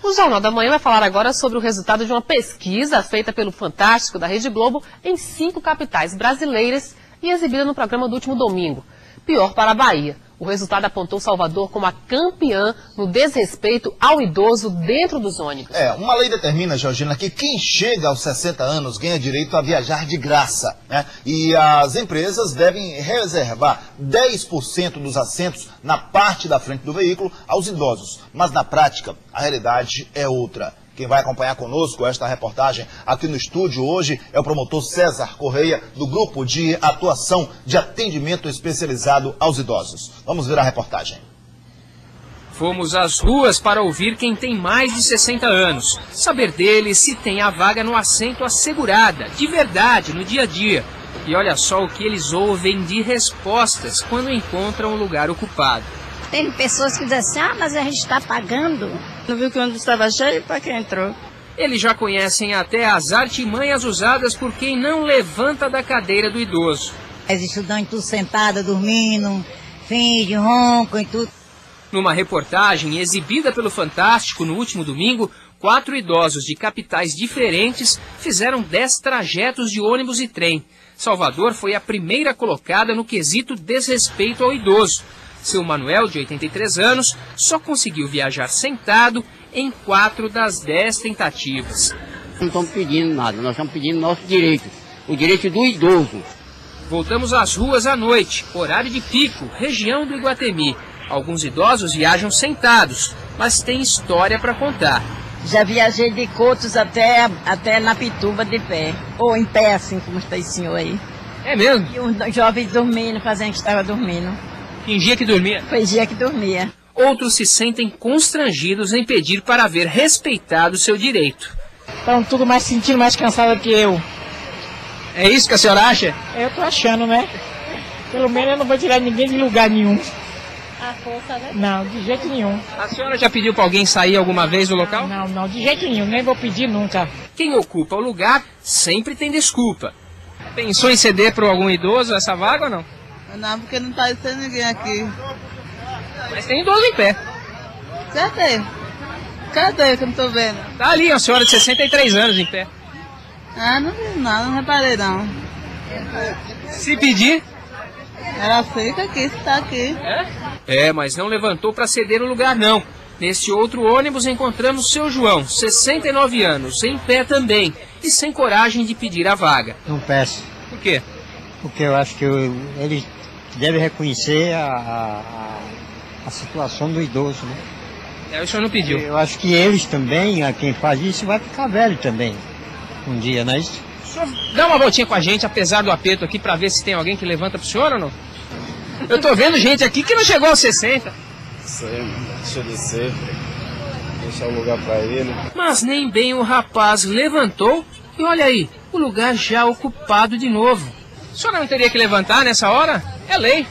O Jornal da Manhã vai falar agora sobre o resultado de uma pesquisa feita pelo Fantástico da Rede Globo em 5 capitais brasileiras e exibida no programa do último domingo. Pior para a Bahia. O resultado apontou Salvador como a campeã no desrespeito ao idoso dentro dos ônibus. Uma lei determina, Georgina, que quem chega aos 60 anos ganha direito a viajar de graça, né? E as empresas devem reservar 10% dos assentos na parte da frente do veículo aos idosos. Mas na prática, a realidade é outra. Quem vai acompanhar conosco esta reportagem aqui no estúdio hoje é o promotor César Correia, do Grupo de Atuação de Atendimento Especializado aos Idosos. Vamos ver a reportagem. Fomos às ruas para ouvir quem tem mais de 60 anos. Saber deles se tem a vaga no assento assegurada, de verdade, no dia a dia. E olha só o que eles ouvem de respostas quando encontram um lugar ocupado. Tem pessoas que dizem assim, mas a gente está pagando. Não viu que o ônibus estava cheio para quem entrou? Eles já conhecem até as artimanhas usadas por quem não levanta da cadeira do idoso. As estudantes tudo sentadas, dormindo, finge, roncam e tudo. Numa reportagem exibida pelo Fantástico no último domingo, 4 idosos de capitais diferentes fizeram 10 trajetos de ônibus e trem. Salvador foi a primeira colocada no quesito desrespeito ao idoso. Seu Manuel, de 83 anos, só conseguiu viajar sentado em 4 das 10 tentativas. Não estamos pedindo nada, nós estamos pedindo nosso direito, o direito do idoso. Voltamos às ruas à noite, horário de pico, região do Iguatemi. Alguns idosos viajam sentados, mas têm história para contar. Já viajei de Cotos até na Pituba de pé, ou em pé assim como está esse senhor aí. É mesmo? E um jovem dormindo, fazendo que estava dormindo. Fingia que dormia? Fingia que dormia. Outros se sentem constrangidos em pedir para ver respeitado seu direito. Estão tudo mais sentindo mais cansado que eu. É isso que a senhora acha? Eu tô achando, né? Pelo menos eu não vou tirar ninguém de lugar nenhum. A força, né? Não, de jeito nenhum. A senhora já pediu para alguém sair alguma vez do local? Não, de jeito nenhum, nem vou pedir nunca. Quem ocupa o lugar sempre tem desculpa. Pensou em ceder para algum idoso essa vaga ou não? Não, porque não está tendo ninguém aqui. Mas tem idoso em pé. Cadê? Cadê que eu não estou vendo? Tá ali, a senhora de 63 anos em pé. Ah, não vi nada, não reparei não. Se pedir... Ela fica aqui, está aqui. Mas não levantou para ceder o lugar não. Nesse outro ônibus encontramos seu João, 69 anos, em pé também, e sem coragem de pedir a vaga. Não peço. Por quê? Porque eu acho que ele deve reconhecer a situação do idoso, né? O senhor não pediu. Eu acho que eles também, quem faz isso, vai ficar velho também, um dia, não é isso? O senhor dá uma voltinha com a gente, apesar do aperto aqui, para ver se tem alguém que levanta pro senhor ou não? Eu tô vendo gente aqui que não chegou aos 60. Sei, deixa eu descer, deixar o lugar para ele. Mas nem bem o rapaz levantou e olha aí, o lugar já ocupado de novo. O senhor não teria que levantar nessa hora? É lei.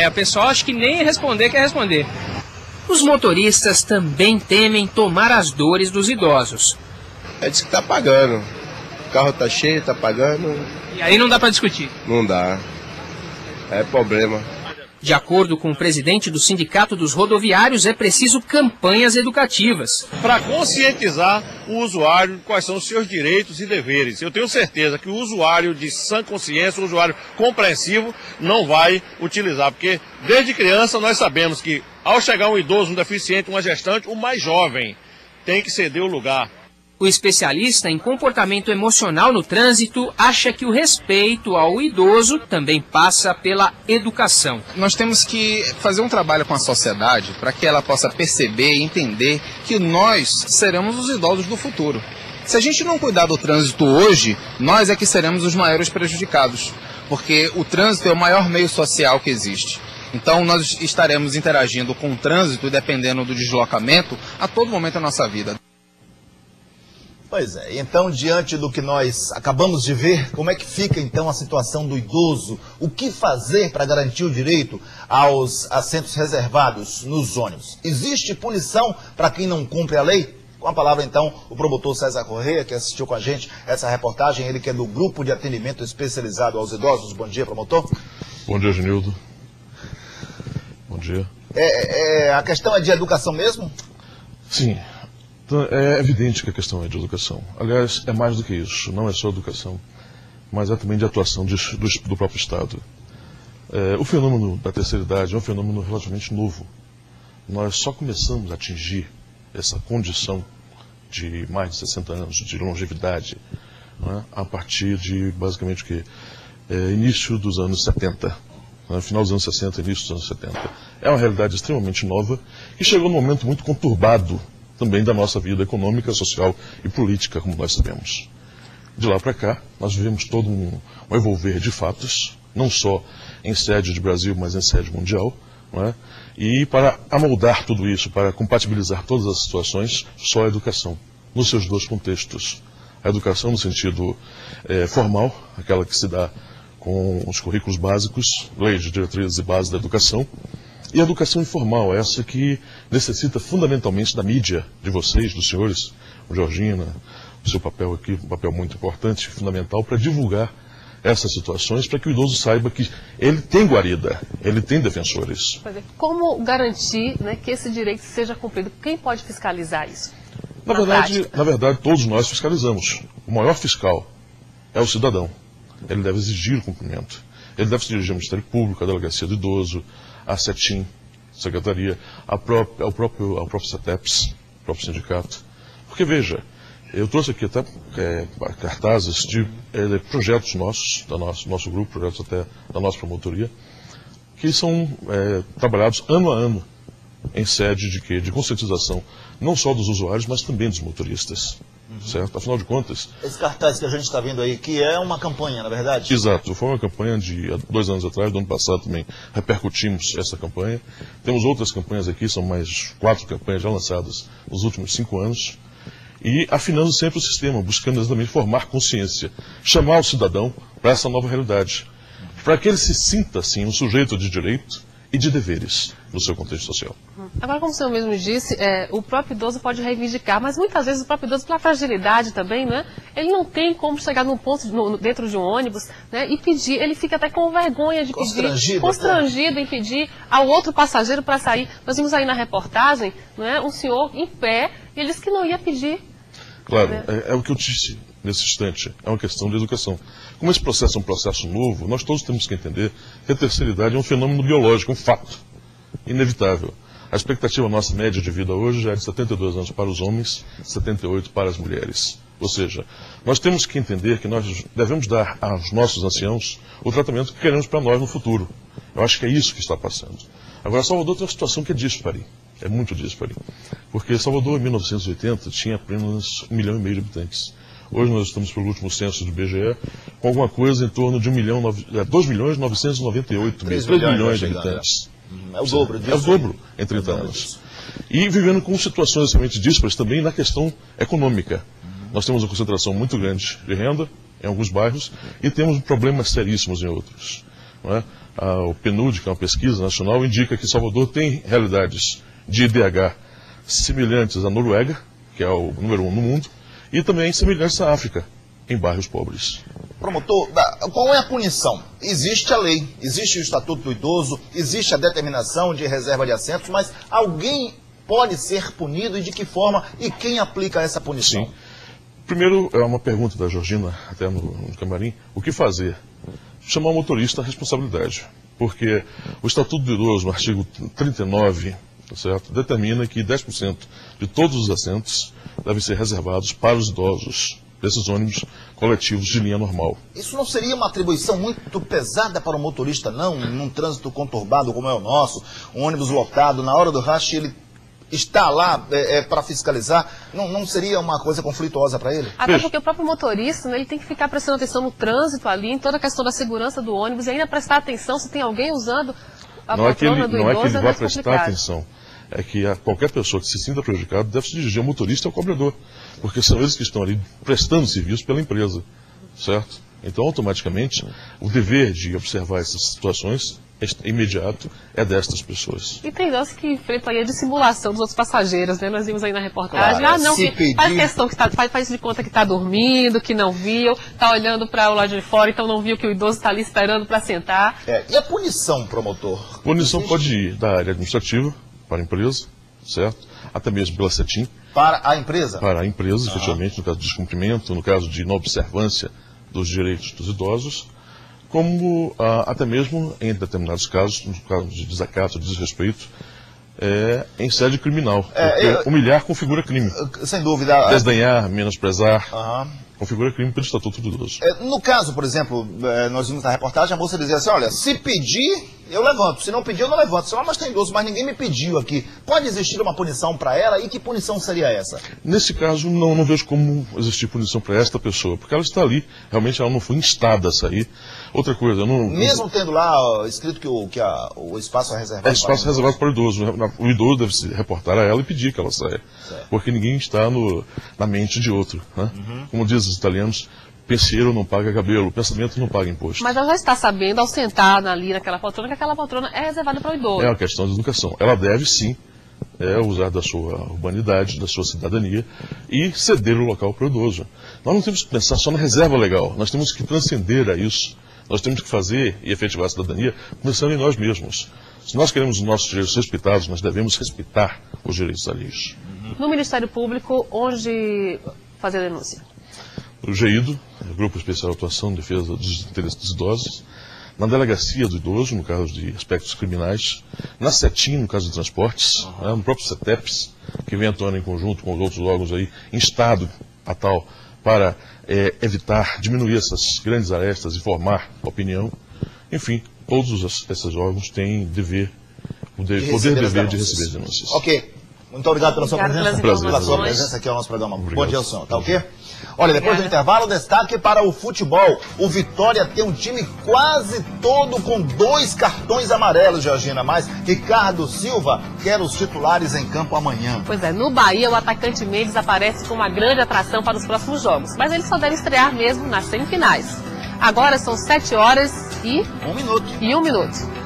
O pessoal acha que nem responder quer responder. Os motoristas também temem tomar as dores dos idosos. Diz que tá pagando. O carro tá cheio, tá pagando. E aí não dá para discutir? Não dá. É problema. De acordo com o presidente do Sindicato dos Rodoviários, é preciso campanhas educativas. Para conscientizar o usuário de quais são os seus direitos e deveres. Eu tenho certeza que o usuário de sã consciência, o usuário compreensivo, não vai utilizar. Porque desde criança nós sabemos que ao chegar um idoso, um deficiente, uma gestante, o mais jovem tem que ceder o lugar. O especialista em comportamento emocional no trânsito acha que o respeito ao idoso também passa pela educação. Nós temos que fazer um trabalho com a sociedade para que ela possa perceber e entender que nós seremos os idosos do futuro. Se a gente não cuidar do trânsito hoje, nós é que seremos os maiores prejudicados, porque o trânsito é o maior meio social que existe. Então nós estaremos interagindo com o trânsito, dependendo do deslocamento, a todo momento da nossa vida. Pois é, então diante do que nós acabamos de ver, como é que fica então a situação do idoso? O que fazer para garantir o direito aos assentos reservados nos ônibus? Existe punição para quem não cumpre a lei? Com a palavra então o promotor César Correia, que assistiu com a gente essa reportagem, ele que é do Grupo de Atendimento Especializado aos Idosos. Bom dia, promotor. Bom dia, Genildo. Bom dia. A questão é de educação mesmo? Sim. Então, é evidente que a questão é de educação. Aliás, é mais do que isso. Não é só educação, mas é também de atuação do próprio Estado. O fenômeno da terceira idade é um fenômeno relativamente novo. Nós só começamos a atingir essa condição de mais de 60 anos, de longevidade, né, a partir de, basicamente, início dos anos 70. Final dos anos 60, início dos anos 70. É uma realidade extremamente nova e chegou num momento muito conturbado também da nossa vida econômica, social e política, como nós sabemos. De lá para cá, nós vivemos todo um evolver de fatos, não só em sede de Brasil, mas em sede mundial, não é? E para amoldar tudo isso, para compatibilizar todas as situações, só a educação, nos seus dois contextos. A educação no sentido formal, aquela que se dá com os currículos básicos, leis de diretrizes e bases da educação, e a educação informal, essa que necessita fundamentalmente da mídia, de vocês, dos senhores, Georgina, o seu papel aqui, um papel muito importante, fundamental, para divulgar essas situações, para que o idoso saiba que ele tem guarida, ele tem defensores. Como garantir, né, que esse direito seja cumprido? Quem pode fiscalizar isso? Na verdade, todos nós fiscalizamos. O maior fiscal é o cidadão. Ele deve exigir o cumprimento. Ele deve se dirigir ao Ministério Público, à Delegacia do Idoso, à CETIM, Secretaria, ao próprio CETEPS, ao próprio sindicato. Porque, veja, eu trouxe aqui até cartazes de projetos nossos, do nosso grupo, projetos até da nossa promotoria, que são trabalhados ano a ano em sede de conscientização, não só dos usuários, mas também dos motoristas. Certo? Afinal de contas... Esse cartaz que a gente está vendo aí, que é uma campanha, na verdade? Exato, foi uma campanha de 2 anos atrás, do ano passado também repercutimos essa campanha. Temos outras campanhas aqui, são mais 4 campanhas já lançadas nos últimos 5 anos. E afinando sempre o sistema, buscando exatamente formar consciência, chamar o cidadão para essa nova realidade, para que ele se sinta, assim, um sujeito de direito e de deveres no seu contexto social. Agora, como o senhor mesmo disse, o próprio idoso pode reivindicar, mas muitas vezes o próprio idoso, pela fragilidade também, né, ele não tem como chegar num ponto, dentro de um ônibus, né, e pedir, ele fica até com vergonha de pedir, constrangido em pedir ao outro passageiro para sair. Nós vimos aí na reportagem, né, um senhor em pé, e ele disse que não ia pedir. Claro, é o que eu disse nesse instante, é uma questão de educação. Como esse processo é um processo novo, nós todos temos que entender que a terceira idade é um fenômeno biológico, um fato inevitável. A expectativa nossa média de vida hoje já é de 72 anos para os homens, 78 para as mulheres. Ou seja, nós temos que entender que nós devemos dar aos nossos anciãos o tratamento que queremos para nós no futuro. Eu acho que é isso que está passando. Agora, Salvador tem uma situação que é díspare, é muito díspare. Porque Salvador, em 1980, tinha apenas 1,5 milhão de habitantes. Hoje nós estamos pelo último censo do IBGE, com alguma coisa em torno de 2.998.000, 3 milhões de habitantes. É o dobro disso. É o dobro em 30 anos. E vivendo com situações extremamente díspares também na questão econômica. Nós temos uma concentração muito grande de renda em alguns bairros e temos problemas seríssimos em outros. Não é? O PNUD, que é uma pesquisa nacional, indica que Salvador tem realidades de IDH semelhantes à Noruega, que é o número 1 no mundo, e também semelhantes à África, em bairros pobres. Promotor, qual é a punição? Existe a lei, existe o Estatuto do Idoso, existe a determinação de reserva de assentos, mas alguém pode ser punido e de que forma e quem aplica essa punição? Sim. Primeiro, é uma pergunta da Georgina, até no camarim, o que fazer? Chamar o motorista à responsabilidade, porque o Estatuto do Idoso, no artigo 39, certo, determina que 10% de todos os assentos devem ser reservados para os idosos desses ônibus coletivos de linha normal. Isso não seria uma atribuição muito pesada para o motorista, não? Num trânsito conturbado como é o nosso, um ônibus lotado, na hora do rush ele está lá para fiscalizar, não seria uma coisa conflituosa para ele? Até porque o próprio motorista, né, ele tem que ficar prestando atenção no trânsito ali, em toda a questão da segurança do ônibus, e ainda prestar atenção se tem alguém usando a poltrona do idoso. Não é que ele vai prestar atenção. É que qualquer pessoa que se sinta prejudicada deve se dirigir ao motorista e ao cobrador, porque são eles que estão ali prestando serviço pela empresa, certo? Então, automaticamente, o dever de observar essas situações imediato é destas pessoas. E tem idosos que enfrentam aí a dissimulação dos outros passageiros, né? Nós vimos aí na reportagem, Claro, não, se pedir... faz questão que faz de conta que está dormindo, que não viu, está olhando para o lado de fora, então não viu que o idoso está ali esperando para sentar. E a punição, promotor? Punição pode ir da área administrativa para a empresa, certo? Até mesmo pela CETIM. Para a empresa? Para a empresa, efetivamente, no caso de descumprimento, no caso de inobservância dos direitos dos idosos, como até mesmo, em determinados casos, no caso de desacato, de desrespeito, em sede criminal. Porque humilhar configura crime. Sem dúvida. Desdenhar, menosprezar, configura crime pelo Estatuto do Idoso. No caso, por exemplo, nós vimos na reportagem, a moça dizia assim, olha, se pedir, eu levanto. Se não pedir, eu não levanto. Mas tem idoso, mas ninguém me pediu aqui. Pode existir uma punição para ela? E que punição seria essa? Nesse caso, não vejo como existir punição para esta pessoa, porque ela está ali, realmente ela não foi instada a sair. Outra coisa, mesmo tendo lá escrito que o espaço é reservado para o espaço reservado para o idoso. O idoso deve se reportar a ela e pedir que ela saia. Certo. Porque ninguém está na mente de outro. Né? Como dizem os italianos, penseiro não paga cabelo, pensamento não paga imposto. Mas ela já está sabendo, ao sentar ali naquela poltrona, que aquela poltrona é reservada para o idoso. É uma questão de educação. Ela deve, sim, usar da sua urbanidade, da sua cidadania e ceder o local para o idoso. Nós não temos que pensar só na reserva legal, nós temos que transcender a isso. Nós temos que fazer e efetivar a cidadania pensando em nós mesmos. Se nós queremos os nossos direitos respeitados, nós devemos respeitar os direitos alheios. No Ministério Público, onde fazer a denúncia? O GEIDO, Grupo Especial de Atuação em Defesa dos Interesses dos Idosos, na Delegacia do Idoso, no caso de aspectos criminais, na CETIM, no caso de transportes, no próprio CETEPS, que vem atuando em conjunto com os outros órgãos aí, instado a tal para evitar, diminuir essas grandes arestas e formar opinião. Enfim, todos esses órgãos têm dever de receber denúncias. Ok. Muito obrigado pela sua presença. Pela sua presença aqui ao nosso programa. Obrigado. Bom dia ao senhor, tá ok? Olha, depois do intervalo, destaque para o futebol. O Vitória tem um time quase todo com 2 cartões amarelos, Georgina, mas Ricardo Silva quer os titulares em campo amanhã. Pois é, no Bahia o atacante Mendes aparece como uma grande atração para os próximos jogos, mas ele só deve estrear mesmo nas semifinais. Agora são 7 horas e... 1 minuto. E 1 minuto.